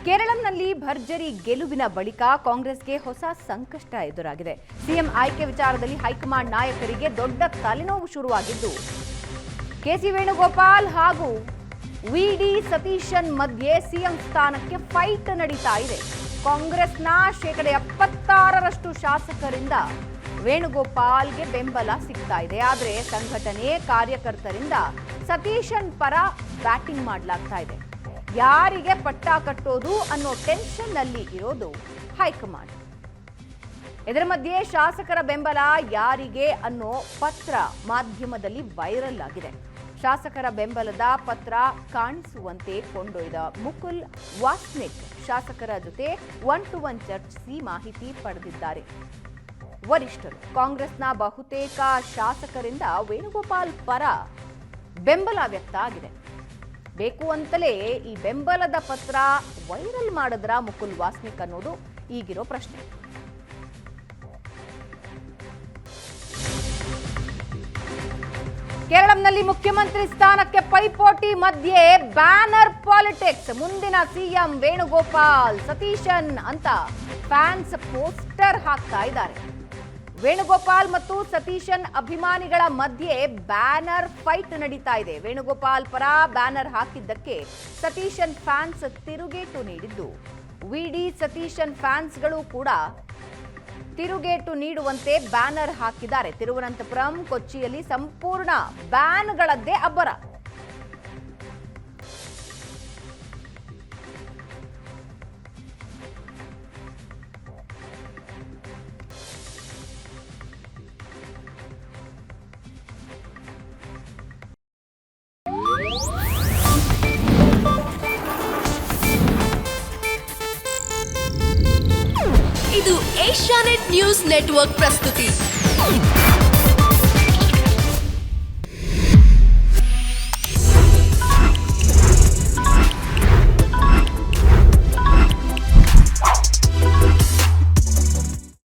ಕೇರಳಂನಲ್ಲಿ ಭರ್ಜರಿ ಗೆಲುವಿನ ಬಳಿಕ ಕಾಂಗ್ರೆಸ್ಗೆ ಹೊಸ ಸಂಕಷ್ಟ ಎದುರಾಗಿದೆ. ಸಿಎಂ ಆಯ್ಕೆ ವಿಚಾರದಲ್ಲಿ ಹೈಕಮಾಂಡ್ ನಾಯಕರಿಗೆ ದೊಡ್ಡ ತಲೆನೋವು ಶುರುವಾಗಿದ್ದು, ಕೆಸಿ ವೇಣುಗೋಪಾಲ್ ಹಾಗೂ ವಿಡಿ ಸತೀಶನ್ ಮಧ್ಯೆ ಸಿಎಂ ಸ್ಥಾನಕ್ಕೆ ಫೈಟ್ ನಡೀತಾ ಇದೆ. ಕಾಂಗ್ರೆಸ್ನ 76% ಶಾಸಕರಿಂದ ವೇಣುಗೋಪಾಲ್ಗೆ ಬೆಂಬಲ ಸಿಗ್ತಾ ಇದೆ. ಆದರೆ ಸಂಘಟನೆ ಕಾರ್ಯಕರ್ತರಿಂದ ಸತೀಶನ್ ಪರ ಬ್ಯಾಟಿಂಗ್ ಮಾಡಲಾಗ್ತಾ ಇದೆ. ಯಾರಿಗೆ ಪಟ್ಟ ಕಟ್ಟೋದು ಅನ್ನೋ ಟೆನ್ಷನ್ ನಲ್ಲಿ ಇರೋದು ಹೈಕಮಾಂಡ್. ಇದರ ಮಧ್ಯೆ ಶಾಸಕರ ಬೆಂಬಲ ಯಾರಿಗೆ ಅನ್ನೋ ಪತ್ರ ಮಾಧ್ಯಮದಲ್ಲಿ ವೈರಲ್ ಆಗಿದೆ. ಶಾಸಕರ ಬೆಂಬಲದ ಪತ್ರ ಕಾಣಿಸುವಂತೆ ಕೊಂಡೊಯ್ದ ಮುಕುಲ್ ವಾಸ್ನಿಕ್ ಶಾಸಕರ ಜೊತೆ 1-to-1 ಚರ್ಚಿಸಿ ಮಾಹಿತಿ ಪಡೆದಿದ್ದಾರೆ. ವರಿಷ್ಠರು ಕಾಂಗ್ರೆಸ್ನ ಬಹುತೇಕ ಶಾಸಕರಿಂದ ವೇಣುಗೋಪಾಲ್ ಪರ ಬೆಂಬಲ ವ್ಯಕ್ತ ಆಗಿದೆ. ಬೇಕು ಅಂತಲೇ ಈ ಬೆಂಬಲದ ಪತ್ರ ವೈರಲ್ ಮಾಡಿದ್ರ ಮುಕುಲ್ ವಾಸ್ನಿಕ್ ಅನ್ನೋದು ಈಗಿರೋ ಪ್ರಶ್ನೆ. ಕೇರಳಂನಲ್ಲಿ ಮುಖ್ಯಮಂತ್ರಿ ಸ್ಥಾನಕ್ಕೆ ಪೈಪೋಟಿ ಮಧ್ಯೆ ಬ್ಯಾನರ್ ಪಾಲಿಟಿಕ್ಸ್. ಮುಂದಿನ ಸಿಎಂ ವೇಣುಗೋಪಾಲ್, ಸತೀಶನ್ ಅಂತ ಫ್ಯಾನ್ಸ್ ಪೋಸ್ಟರ್ ಹಾಕ್ತಾ ಇದ್ದಾರೆ. ವೇಣುಗೋಪಾಲ್ ಮತ್ತು ಸತೀಶನ್ ಅಭಿಮಾನಿಗಳ ಮಧ್ಯೆ ಬ್ಯಾನರ್ ಫೈಟ್ ನಡೀತಾ ಇದೆ. ವೇಣುಗೋಪಾಲ್ ಪರ ಬ್ಯಾನರ್ ಹಾಕಿದ್ದಕ್ಕೆ ಸತೀಶನ್ ಫ್ಯಾನ್ಸ್ ತಿರುಗೇಟು ನೀಡಿದ್ದು, ವಿಡಿ ಸತೀಶನ್ ಫ್ಯಾನ್ಸ್ಗಳು ಕೂಡ ತಿರುಗೇಟು ನೀಡುವಂತೆ ಬ್ಯಾನರ್ ಹಾಕಿದ್ದಾರೆ. ತಿರುವನಂತಪುರಂ, ಕೊಚ್ಚಿಯಲ್ಲಿ ಸಂಪೂರ್ಣ ಬ್ಯಾನ್ಗಳದ್ದೇ ಅಬ್ಬರ. ಇದು ಏಷ್ಯಾನೆಟ್ ನ್ಯೂಸ್ ನೆಟ್ವರ್ಕ್ ಪ್ರಸ್ತುತಿ.